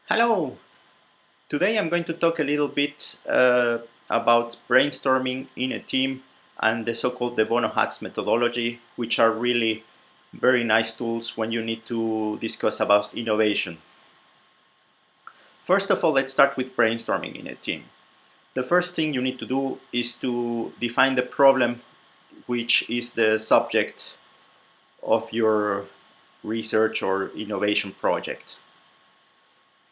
Hello! Today I'm going to talk a little bit about brainstorming in a team and the so-called the Bono Hats methodology, which are really very nice tools when you need to discuss about innovation. First of all, let's start with brainstorming in a team. The first thing you need to do is to define the problem which is the subject of your research or innovation project.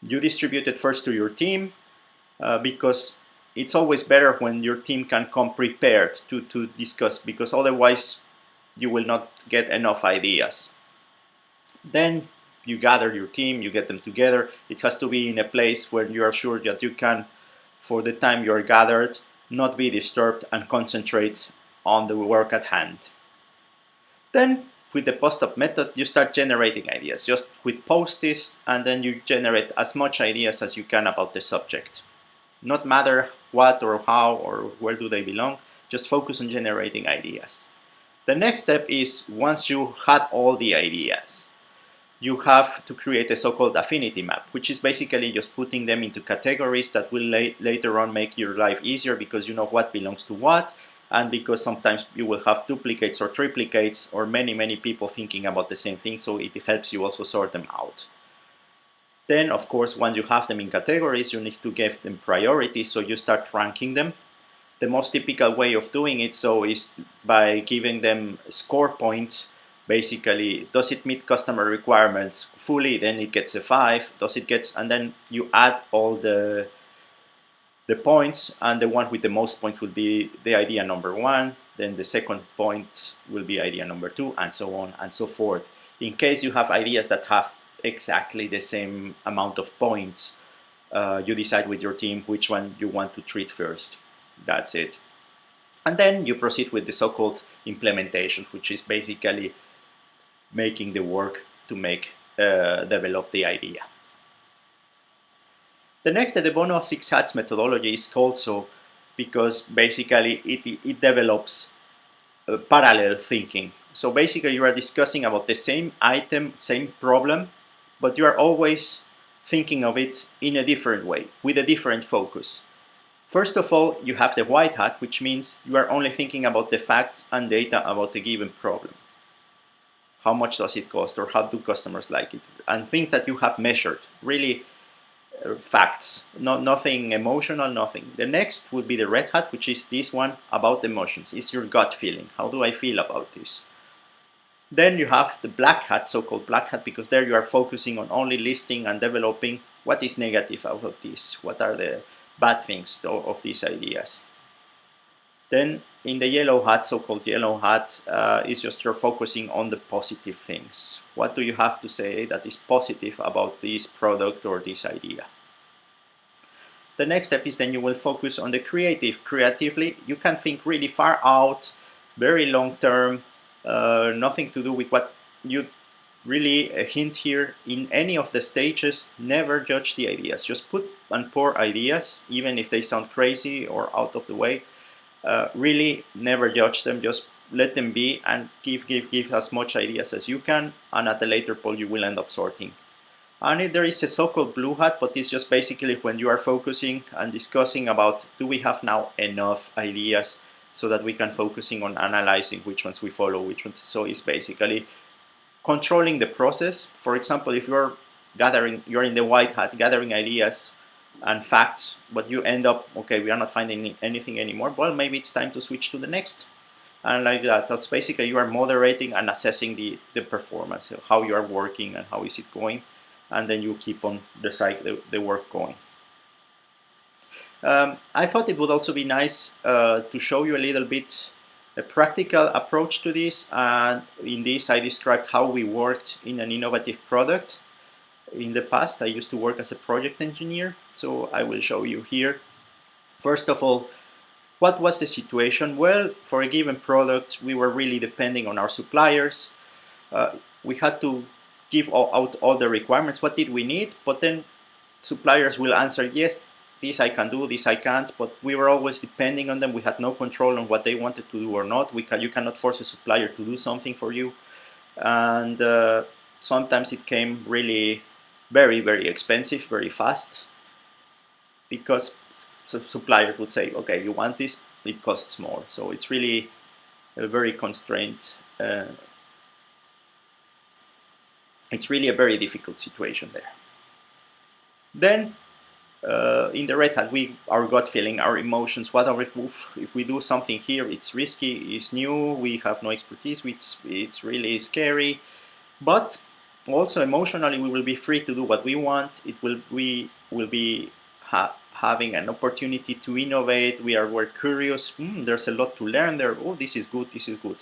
You distribute it first to your team because it's always better when your team can come prepared to discuss, because otherwise you will not get enough ideas. Then you gather your team, you get them together. It has to be in a place where you are sure that you can, for the time you are gathered, not be disturbed and concentrate on the work at hand. Then with the post-up method, you start generating ideas just with post-its, and then you generate as much ideas as you can about the subject. Not matter what or how or where do they belong, just focus on generating ideas. The next step is, once you had all the ideas, you have to create a so-called affinity map, which is basically just putting them into categories that will later on make your life easier, because you know what belongs to what, and because sometimes you will have duplicates or triplicates or many people thinking about the same thing, so it helps you also sort them out. Then, of course, once you have them in categories, you need to give them priority, so you start ranking them. The most typical way of doing it is by giving them score points. Basically, does it meet customer requirements fully? Then it gets a 5. And then you add all the points, and the one with the most points will be the idea number 1. Then the second point will be idea number 2, and so on and so forth. In case you have ideas that have exactly the same amount of points, you decide with your team which one you want to treat first. That's it. And then you proceed with the so-called implementation, which is basically making the work to develop the idea. The next, the Bono of 6 hats methodology, is called so because basically it develops parallel thinking. So basically you are discussing about the same item, same problem, but you are always thinking of it in a different way, with a different focus. First of all, you have the white hat, which means you are only thinking about the facts and data about the given problem. How much does it cost, or how do customers like it? And things that you have measured, really facts, nothing emotional, nothing. The next would be the red hat, which is this one about emotions. It's your gut feeling. How do I feel about this? Then you have the black hat, so-called black hat, because there you are focusing on only listing and developing what is negative out of this, what are the bad things of these ideas. Then in the yellow hat, so-called yellow hat, is just you're focusing on the positive things. What do you have to say that is positive about this product or this idea? The next step is then you will focus on the creative. Creatively, you can think really far out, very long term, nothing to do with what you really hint here. In any of the stages, never judge the ideas. Just put and pour ideas, even if they sound crazy or out of the way. Really never judge them, just let them be and give as much ideas as you can, and at a later point you will end up sorting. And there is a so-called blue hat, but it's just basically when you are focusing and discussing about, do we have now enough ideas so that we can focusing on analyzing which ones we follow, which ones. So it's basically controlling the process. For example, if you're in the white hat gathering ideas and facts, but you end up, okay, we are not finding anything anymore, well, maybe it's time to switch to the next. And like that, that's basically you are moderating and assessing the performance, how you are working and how is it going, and then you keep on the work going. I thought it would also be nice to show you a little bit a practical approach to this, and in this I described how we worked in an innovative product. In the past, I used to work as a project engineer, so I will show you here. First of all, what was the situation? Well, for a given product, we were really depending on our suppliers. We had to give out all the requirements. What did we need? But then suppliers will answer, yes, this I can do, this I can't, but we were always depending on them. We had no control on what they wanted to do or not. You cannot force a supplier to do something for you. And sometimes it came really very, very expensive, very fast, because suppliers would say, okay, you want this, it costs more. So it's really a very constrained, it's really a very difficult situation there. Then in the Red Hat, our gut feeling, our emotions, what are if we do something here, it's risky, it's new, we have no expertise, it's really scary, but also emotionally we will be free to do what we want. We will be having an opportunity to innovate. We're curious. There's a lot to learn there. Oh, this is good, this is good.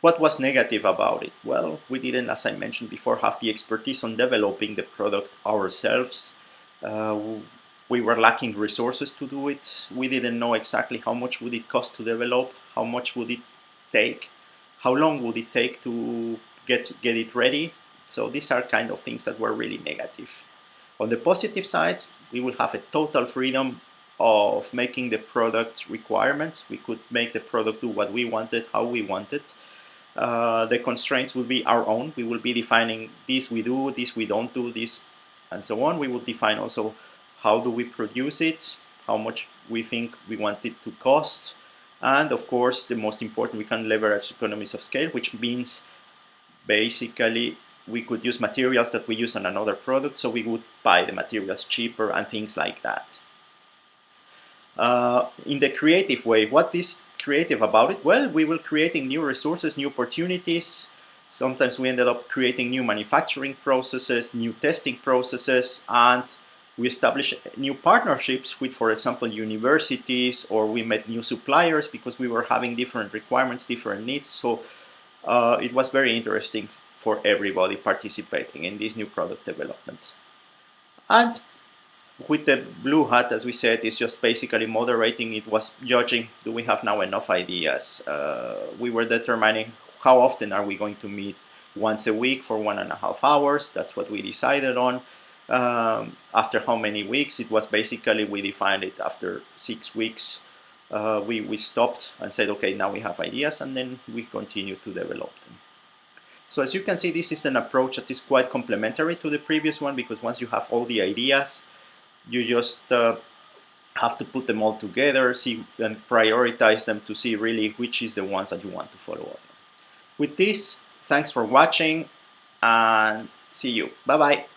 What was negative about it? Well, we didn't, as I mentioned before, have the expertise on developing the product ourselves. We were lacking resources to do it. We didn't know exactly how much would it cost to develop, how much would it take, how long would it take to get it ready. So these are kind of things that were really negative. On the positive side, we will have a total freedom of making the product requirements. We could make the product do what we wanted, how we wanted. The constraints will be our own. We will be defining this we do, this we don't do, this and so on. We will define also how do we produce it, how much we think we want it to cost, and of course the most important, we can leverage economies of scale, which means basically we could use materials that we use on another product, so we would buy the materials cheaper and things like that. In the creative way, what is creative about it? Well, we were creating new resources, new opportunities. Sometimes we ended up creating new manufacturing processes, new testing processes, and we established new partnerships with, for example, universities, or we met new suppliers because we were having different requirements, different needs. So it was very interesting for everybody participating in this new product development. And with the blue hat, as we said, it's just basically moderating. It was judging, do we have now enough ideas? We were determining how often are we going to meet, once a week for 1.5 hours. That's what we decided on. After how many weeks? It was basically, we defined it after 6 weeks. We stopped and said, okay, now we have ideas, and then we continue to develop them. So as you can see, this is an approach that is quite complementary to the previous one, because once you have all the ideas, you just have to put them all together, see and prioritize them to see really which is the ones that you want to follow up on. With this, thanks for watching and see you. Bye-bye.